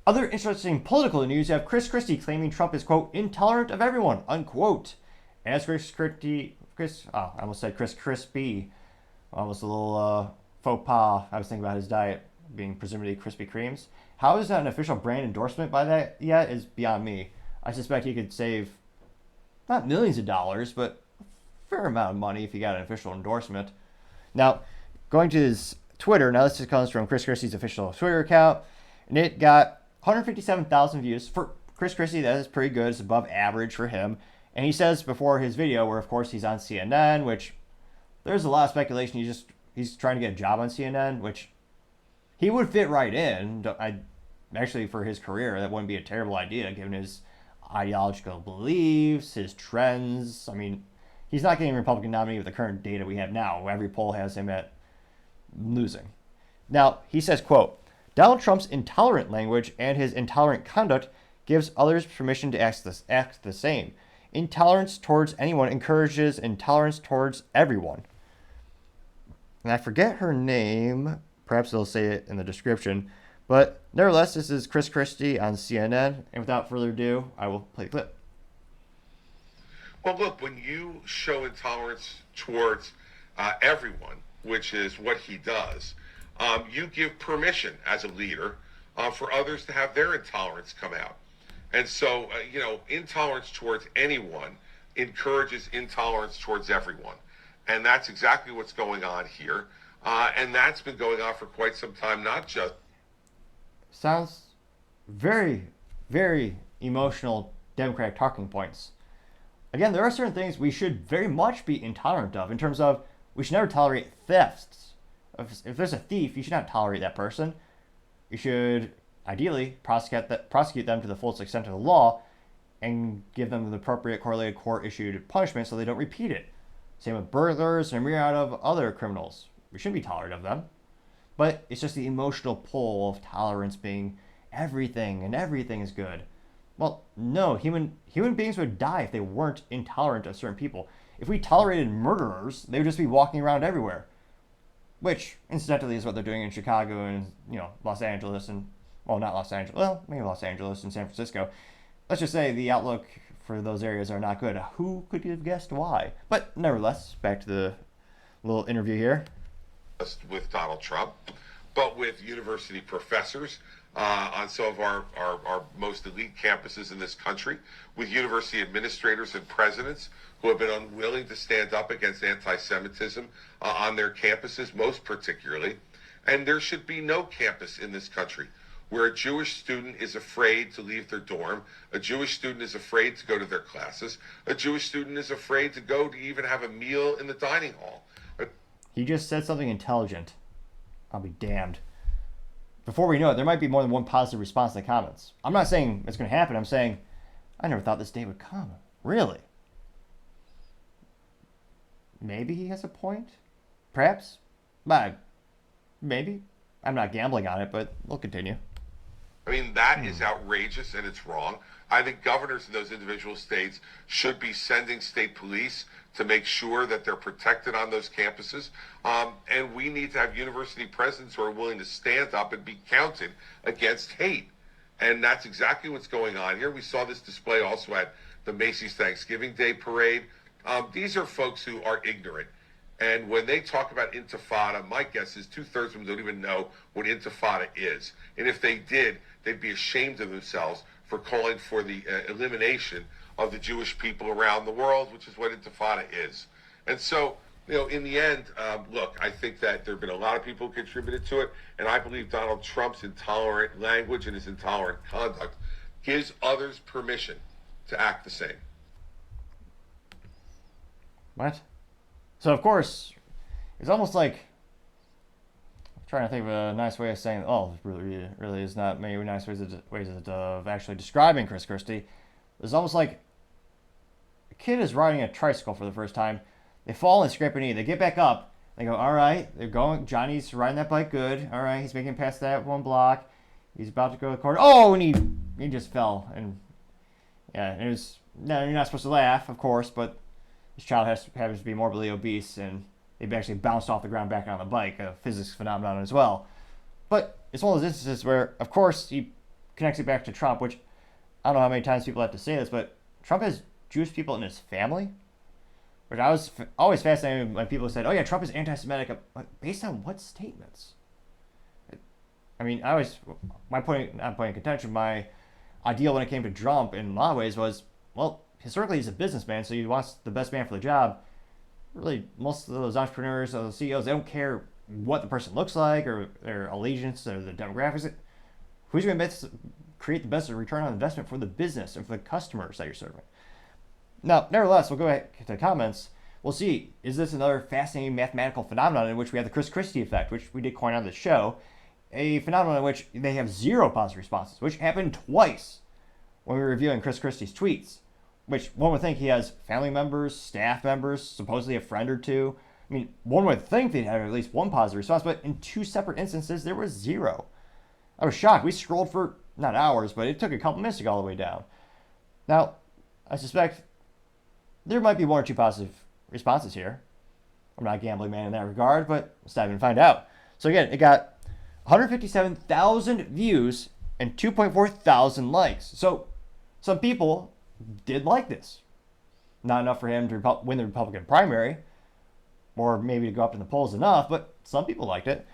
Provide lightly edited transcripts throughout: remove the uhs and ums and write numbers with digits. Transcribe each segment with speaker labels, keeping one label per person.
Speaker 1: Other interesting political news, you have Christie claiming Trump is, quote, intolerant of everyone, unquote. As I almost said Chris Crispy. Almost a little faux pas. I was thinking about his diet being presumably Krispy Kremes. How is that an official brand endorsement by that yet is beyond me. I suspect he could save not millions of dollars, but a fair amount of money if he got an official endorsement. Now, going to his Twitter, now this just comes from Chris Christie's official Twitter account, and it got 157,000 views. For Chris Christie, that is pretty good. It's above average for him. And he says before his video, where of course he's on CNN, which there's a lot of speculation he's trying to get a job on CNN, which he would fit right in. Actually, for his career, that wouldn't be a terrible idea, given his ideological beliefs, his trends. I mean, he's not getting Republican nominated with the current data we have now. Every poll has him at losing. Now, he says, quote, Donald Trump's intolerant language and his intolerant conduct gives others permission to act the same. Intolerance towards anyone encourages intolerance towards everyone. And I forget her name. Perhaps they'll say it in the description. But nevertheless, this is Chris Christie on CNN. And without further ado, I will play the clip.
Speaker 2: Well, look, when you show intolerance towards everyone, which is what he does, you give permission as a leader for others to have their intolerance come out. And so, intolerance towards anyone encourages intolerance towards everyone. And that's exactly what's going on here. And that's been going on for quite some time, not just...
Speaker 1: Sounds very, very emotional Democratic talking points. Again, there are certain things we should very much be intolerant of in terms of we should never tolerate thefts. If there's a thief, you should not tolerate that person. You should ideally prosecute them to the fullest extent of the law and give them the appropriate correlated court-issued punishment so they don't repeat it. Same with burglars and a myriad of other criminals. We shouldn't be tolerant of them. But it's just the emotional pull of tolerance being everything and everything is good. Well, no, human beings would die if they weren't intolerant of certain people. If we tolerated murderers, they would just be walking around everywhere. Which, incidentally, is what they're doing in Chicago and, Los Angeles and, well, not Los Angeles, well, maybe Los Angeles and San Francisco. Let's just say the outlook for those areas are not good. Who could have guessed why? But nevertheless, back to the little interview here.
Speaker 2: With Donald Trump, but with university professors on some of our most elite campuses in this country, with university administrators and presidents who have been unwilling to stand up against anti-Semitism on their campuses, most particularly. And there should be no campus in this country where a Jewish student is afraid to leave their dorm, a Jewish student is afraid to go to their classes, a Jewish student is afraid to go to even have a meal in the dining hall.
Speaker 1: He just said something intelligent. I'll be damned. Before we know it, there might be more than one positive response to the comments. I'm not saying it's going to happen. I'm saying I never thought this day would come. Really? Maybe he has a point? Perhaps? Maybe. I'm not gambling on it, but we'll continue.
Speaker 2: I mean, that is outrageous and it's wrong. I think governors in those individual states should be sending state police to make sure that they're protected on those campuses. And we need to have university presidents who are willing to stand up and be counted against hate. And that's exactly what's going on here. We saw this display also at the Macy's Thanksgiving Day Parade. These are folks who are ignorant. And when they talk about intifada, my guess is 2/3 of them don't even know what intifada is. And if they did, they'd be ashamed of themselves for calling for the elimination of the Jewish people around the world, which is what intifada is. And so, in the end, look, I think that there have been a lot of people who contributed to it, and I believe Donald Trump's intolerant language and his intolerant conduct gives others permission to act the same.
Speaker 1: What? So, of course, it's almost like, I'm trying to think of a nice way of saying, really is not many nice ways of actually describing Chris Christie. It's almost like a kid is riding a tricycle for the first time. They fall and scrape a knee. They get back up. They go, all right, they're going. Johnny's riding that bike good. All right, he's making it past that one block. He's about to go to the corner. Oh, and he just fell. And yeah, it was, no, you're not supposed to laugh, of course, but this child happens to be morbidly obese, and they actually bounced off the ground back on the bike, a physics phenomenon as well. But it's one of those instances where, of course, he connects it back to Trump, which I don't know how many times people have to say this, but Trump has Jewish people in his family, which I was always fascinated when people said, "Oh yeah, Trump is anti-Semitic." Based on what statements? I mean, I always my point, not point of contention, my ideal when it came to Trump in a lot of ways was, well, historically he's a businessman, so he wants the best man for the job. Really, most of those entrepreneurs, those CEOs, they don't care what the person looks like or their allegiance or the demographics. Who's going to create the best return on investment for the business and for the customers that you're serving? Now, nevertheless, we'll go back to the comments. We'll see, is this another fascinating mathematical phenomenon in which we have the Chris Christie effect, which we did coin on the show, a phenomenon in which they have zero positive responses, which happened twice when we were reviewing Chris Christie's tweets, which one would think he has family members, staff members, supposedly a friend or two. I mean, one would think they'd have at least one positive response, but in two separate instances, there was zero. I was shocked. We scrolled for, not hours, but it took a couple minutes to go all the way down. Now, I suspect there might be one or two positive responses here. I'm not a gambling man in that regard, but let's dive in and find out. So again, it got 157,000 views and 2.4 thousand likes. So some people did like this. Not enough for him to win the Republican primary, or maybe to go up in the polls enough, but some people liked it.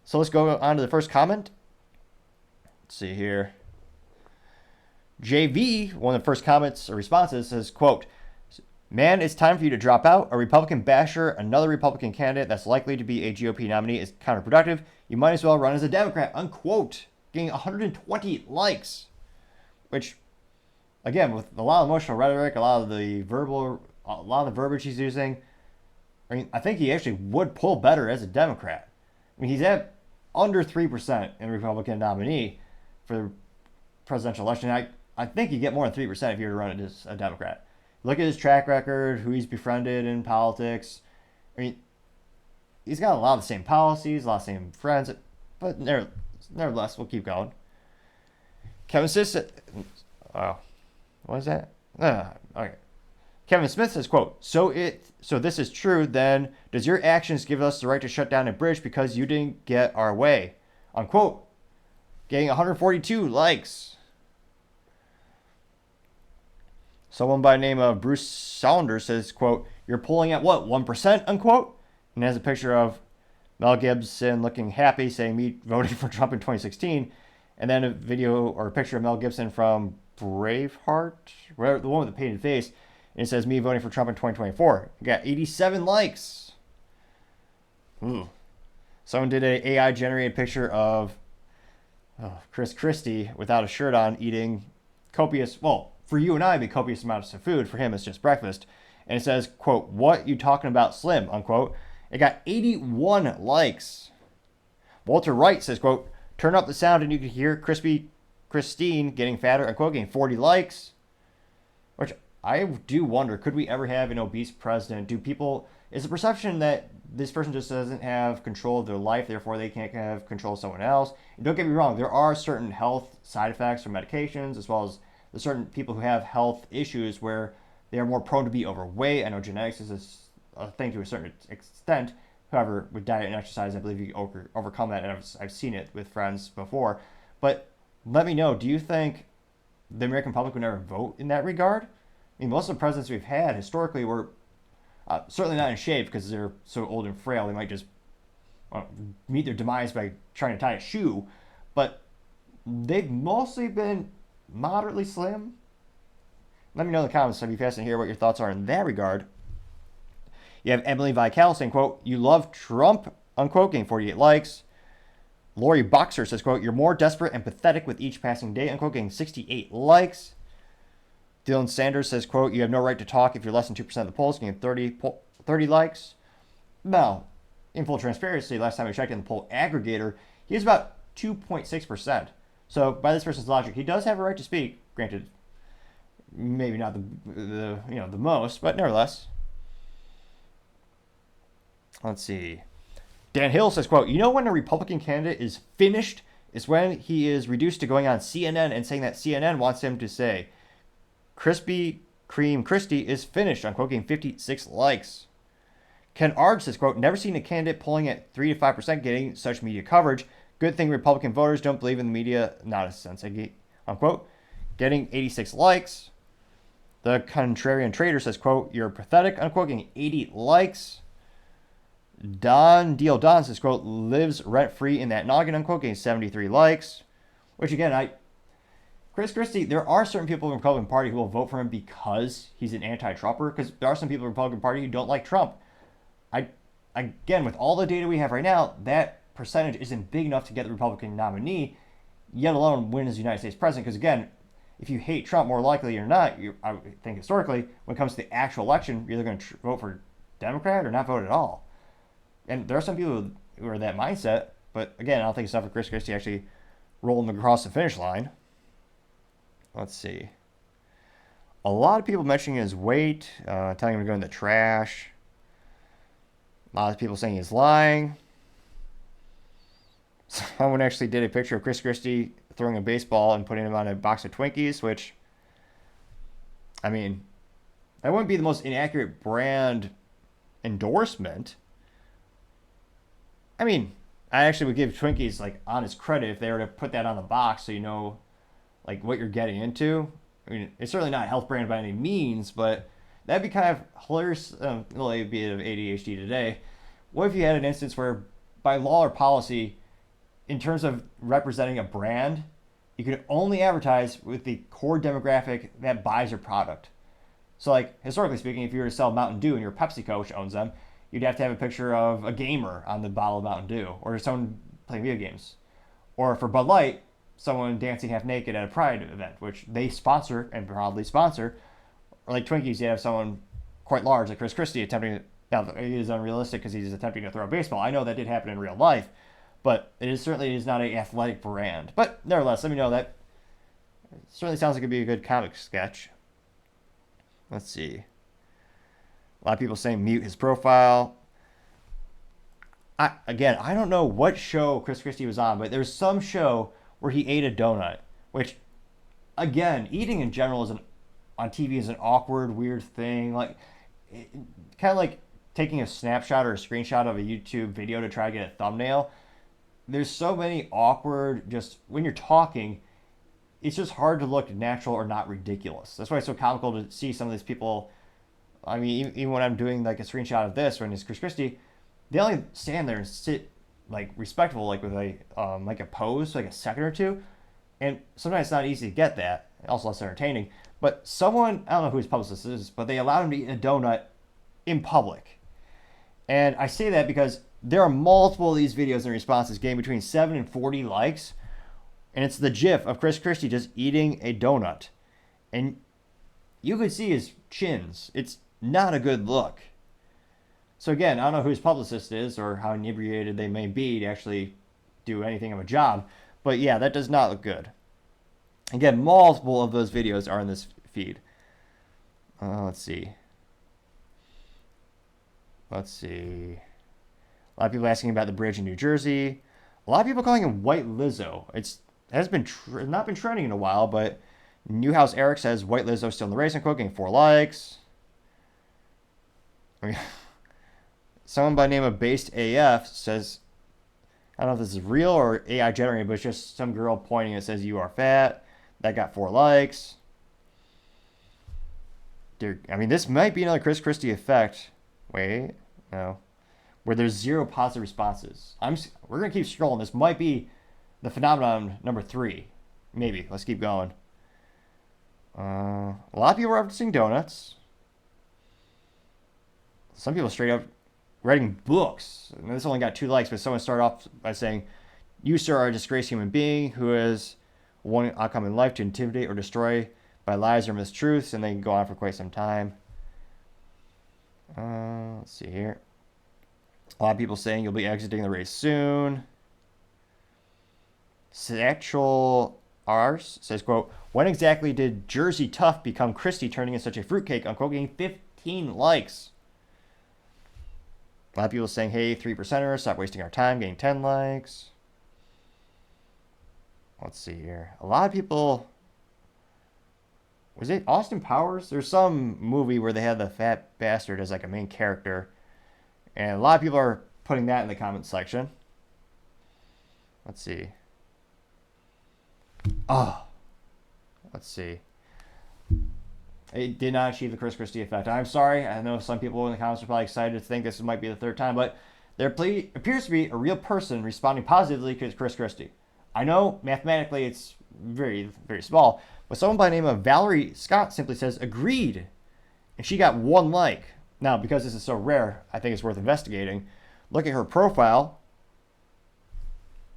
Speaker 1: So let's go on to the first comment. Let's see here. JV, one of the first comments or responses, says, quote, "Man, it's time for you to drop out. A Republican basher, another Republican candidate that's likely to be a GOP nominee is counterproductive. You might as well run as a Democrat," unquote. Getting 120 likes, which, again, with a lot of emotional rhetoric, a lot of the verbiage he's using, I mean, I think he actually would pull better as a Democrat. I mean, he's at under 3% in the Republican nominee for the presidential election. I think you get more than 3% if you were to run it as a Democrat. Look at his track record, who he's befriended in politics. I mean, he's got a lot of the same policies, a lot of the same friends, but nevertheless, we'll keep going. Kevin Smith, what is that? Okay. Kevin Smith says, quote, so this is true, then does your actions give us the right to shut down a bridge because you didn't get our way? Unquote. Getting 142 likes. Someone by the name of Bruce Saunders says, quote, you're pulling at what, 1%, unquote? And has a picture of Mel Gibson looking happy, saying me voting for Trump in 2016. And then a video or a picture of Mel Gibson from Braveheart, whatever, the one with the painted face. And it says me voting for Trump in 2024. It got 87 likes. Ooh. Someone did an AI generated picture of Chris Christie without a shirt on eating copious, well, for you and I, it'd be copious amounts of food. For him, it's just breakfast. And it says, quote, what you talking about, Slim, unquote. It got 81 likes. Walter Wright says, quote, turn up the sound and you can hear Christine getting fatter, unquote, getting 40 likes. Which I do wonder, could we ever have an obese president? Is the perception that this person just doesn't have control of their life, therefore they can't have control of someone else? And don't get me wrong, there are certain health side effects from medications, as well as there's certain people who have health issues where they are more prone to be overweight. I know genetics is a thing to a certain extent. However, with diet and exercise, I believe you can overcome that, and I've seen it with friends before. But let me know, do you think the American public would never vote in that regard? I mean, most of the presidents we've had historically were certainly not in shape because they're so old and frail. They might just meet their demise by trying to tie a shoe. But they've mostly been moderately slim. Let me know in the comments. I'd be fascinated to hear what your thoughts are in that regard. You have Emily Vical saying, quote, you love Trump, unquote, getting 48 likes. Lori Boxer says, quote, you're more desperate and pathetic with each passing day, unquote, getting 68 likes. Dylan Sanders says, quote, you have no right to talk if you're less than 2% of the polls, getting 30 likes. Now, in full transparency, last time I checked in the poll aggregator, he was about 2.6%. So by this person's logic, he does have a right to speak. Granted, maybe not the most, but nevertheless. Let's see. Dan Hill says, quote, you know when a Republican candidate is finished is when he is reduced to going on CNN and saying that CNN wants him to say, Krispy Kreme Christie is finished, unquote, getting 56 likes. Ken Ard says, quote, never seen a candidate polling at 3 to 5% getting such media coverage. Good thing Republican voters don't believe in the media. Not a sense. unquote, getting 86 likes. The Contrarian Trader says, quote, you're pathetic, unquote, getting 80 likes. Don says, quote, lives rent-free in that noggin, unquote, getting 73 likes. Which, again, Chris Christie, there are certain people in the Republican Party who will vote for him because he's an anti-Trumper, because there are some people in the Republican Party who don't like Trump. Again, with all the data we have right now, that percentage isn't big enough to get the Republican nominee, yet alone win as United States president. Because, again, if you hate Trump, more likely or not, I think historically, when it comes to the actual election, you're either going to vote for Democrat or not vote at all. And there are some people who are that mindset, but again, I don't think it's enough for Chris Christie actually rolling across the finish line. Let's see. A lot of people mentioning his weight, telling him to go in the trash. A lot of people saying he's lying. Someone actually did a picture of Chris Christie throwing a baseball and putting him on a box of Twinkies, which, I mean, that wouldn't be the most inaccurate brand endorsement. I mean, I actually would give Twinkies like honest credit if they were to put that on the box so you know like what you're getting into. I mean, it's certainly not a health brand by any means, but that'd be kind of hilarious. A little bit of ADHD today. What if you had an instance where, by law or policy, in terms of representing a brand, you could only advertise with the core demographic that buys your product? So, like, historically speaking, if you were to sell Mountain Dew and you're PepsiCo, which owns them, you'd have to have a picture of a gamer on the bottle of Mountain Dew, or someone playing video games. Or for Bud Light, someone dancing half naked at a Pride event, which they sponsor and proudly sponsor. Or like Twinkies, you have someone quite large, like Chris Christie, attempting. Now, it is unrealistic because he's attempting to throw a baseball. I know that did happen in real life, but it certainly is not an athletic brand. But nevertheless, let me know that. It certainly sounds like it'd be a good comic sketch. Let's see. A lot of people saying mute his profile. I don't know what show Chris Christie was on, but there's some show where he ate a donut, which, again, eating in general on TV is an awkward, weird thing. Like, kind of like taking a snapshot or a screenshot of a YouTube video to try to get a thumbnail. There's so many awkward, just when you're talking, it's just hard to look natural or not ridiculous. That's why it's so comical to see some of these people. I mean, even when I'm doing like a screenshot of this, when it's Chris Christie, they only stand there and sit like respectful, like with a like a pose, like a second or two. And sometimes it's not easy to get that. Also less entertaining. But someone, I don't know who his publicist is, but they allowed him to eat a donut in public. And I say that because there are multiple of these videos and responses getting between 7 and 40 likes. And it's the gif of Chris Christie just eating a donut. And you could see his chins. It's not a good look. So again, I don't know who his publicist is or how inebriated they may be to actually do anything of a job. But yeah, that does not look good. Again, multiple of those videos are in this feed. Let's see. A lot of people asking about the bridge in New Jersey. A lot of people calling him White Lizzo. It has been not been trending in a while, but Newhouse Eric says White Lizzo still in the race and getting 4 likes. I mean, someone by the name of Based AF says, I don't know if this is real or AI generated, but it's just some girl pointing and says, you are fat. That got 4 likes. I mean, this might be another Chris Christie effect. Wait, no. Where there's 0 positive responses. We're going to keep scrolling. This might be the phenomenon number 3. Maybe. Let's keep going. A lot of people are referencing donuts. Some people straight up writing books. And this only got 2 likes, but someone started off by saying, you, sir, are a disgraced human being who has one outcome in life to intimidate or destroy by lies or mistruths, and they can go on for quite some time. Let's see here. A lot of people saying you'll be exiting the race soon. Satchel Ars says, quote, when exactly did Jersey Tough become Christie turning in such a fruitcake, unquote, getting 15 likes. A lot of people saying, hey, 3%ers, stop wasting our time, getting 10 likes. Let's see here. A lot of people... Was it Austin Powers? There's some movie where they had the fat bastard as like a main character. And a lot of people are putting that in the comments section. Let's see. Oh. let's see. It did not achieve the Chris Christie effect. I'm sorry. I know some people in the comments are probably excited to think this might be the third time, but there appears to be a real person responding positively to Chris Christie. I know mathematically it's very, very small, but someone by the name of Valerie Scott simply says, agreed. And she got 1 like. Now, because this is so rare, I think it's worth investigating. Look at her profile.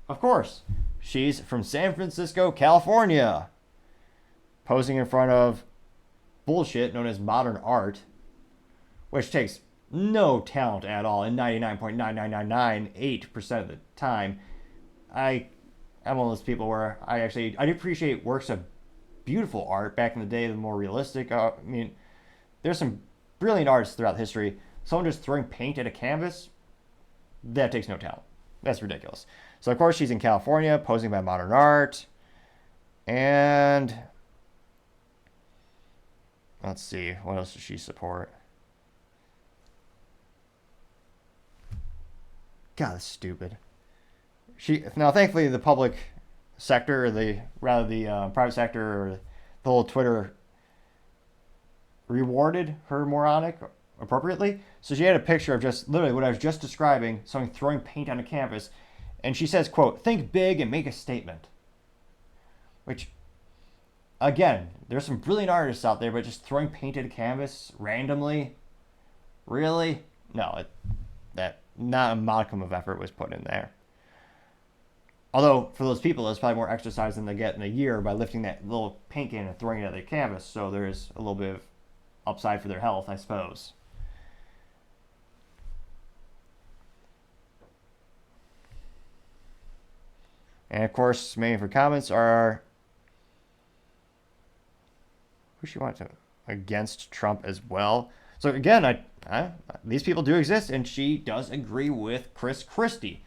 Speaker 1: Of course, she's from San Francisco, California, posing in front of bullshit known as modern art, which takes no talent at all in 99.99998% of the time. I'm one of those people where I do appreciate works of beautiful art back in the day, the more realistic. I mean, there's some brilliant artists throughout history. Someone just throwing paint at a canvas, that takes no talent. That's ridiculous. So, of course, she's in California, posing by modern art. And let's see, what else does she support? God, that's stupid. Now, thankfully, the public sector, or the private sector, or the whole Twitter rewarded her moronic appropriately. So she had a picture of just literally what I was just describing, someone throwing paint on a canvas, and she says, quote, think big and make a statement. Which, again, there's some brilliant artists out there, but just throwing paint at a canvas randomly, really? No, that not a modicum of effort was put in there. Although, for those people, there's probably more exercise than they get in a year by lifting that little paint can and throwing it at their canvas, so there's a little bit of upside for their health, I suppose. And, of course, many of her comments are, who she wants to, against Trump as well. So, again, these people do exist, and she does agree with Chris Christie.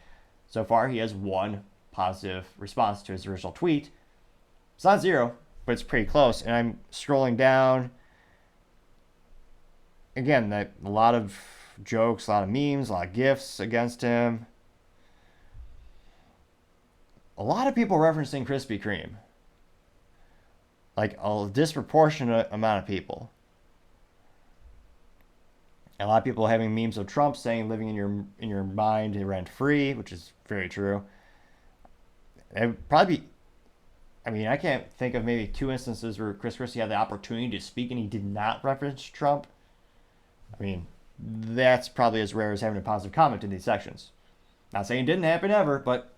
Speaker 1: So far, he has 1 positive response to his original tweet. It's not 0, but it's pretty close. And I'm scrolling down. Again, a lot of jokes, a lot of memes, a lot of GIFs against him. A lot of people referencing Krispy Kreme. Like a disproportionate amount of people. A lot of people having memes of Trump saying living in your mind rent free, which is very true. It would probably be, I mean, I can't think of maybe 2 instances where Chris Christie had the opportunity to speak and he did not reference Trump. I mean, that's probably as rare as having a positive comment in these sections. Not saying it didn't happen ever, but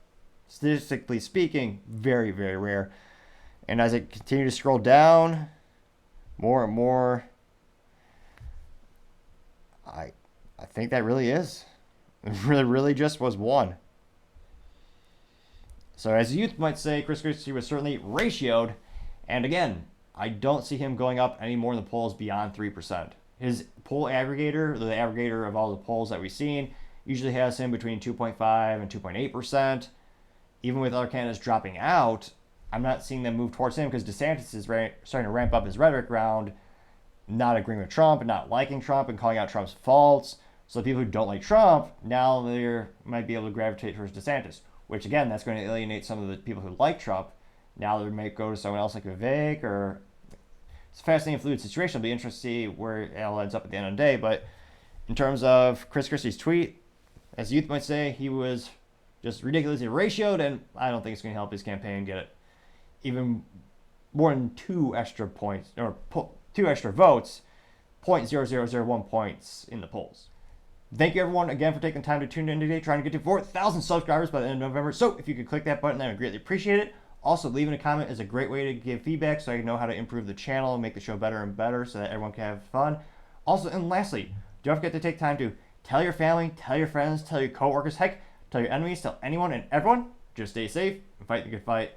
Speaker 1: statistically speaking, very, very rare. And as I continue to scroll down, more and more, I think that really is. It really just was 1. So as youth might say, Chris Christie was certainly ratioed. And again, I don't see him going up any more in the polls beyond 3%. His poll aggregator, the aggregator of all the polls that we've seen, usually has him between 2.5 and 2.8%. Even with other candidates dropping out, I'm not seeing them move towards him because DeSantis is starting to ramp up his rhetoric around not agreeing with Trump and not liking Trump and calling out Trump's faults. So people who don't like Trump, now they might be able to gravitate towards DeSantis, which again, that's going to alienate some of the people who like Trump. Now they may go to someone else like Vivek, or it's a fascinating, fluid situation. It'll be interesting to see where it all ends up at the end of the day. But in terms of Chris Christie's tweet, as youth might say, he was just ridiculously ratioed, and I don't think it's going to help his campaign get it even more than 2 extra points, or 2 extra votes, 0.0001 points in the polls. Thank you, everyone, again, for taking time to tune in today, trying to get to 4,000 subscribers by the end of November. So if you could click that button, I would greatly appreciate it. Also, leaving a comment is a great way to give feedback so I know how to improve the channel and make the show better and better so that everyone can have fun. Also, and lastly, don't forget to take time to tell your family, tell your friends, tell your coworkers, heck, tell your enemies, tell anyone and everyone. Just stay safe and fight the good fight.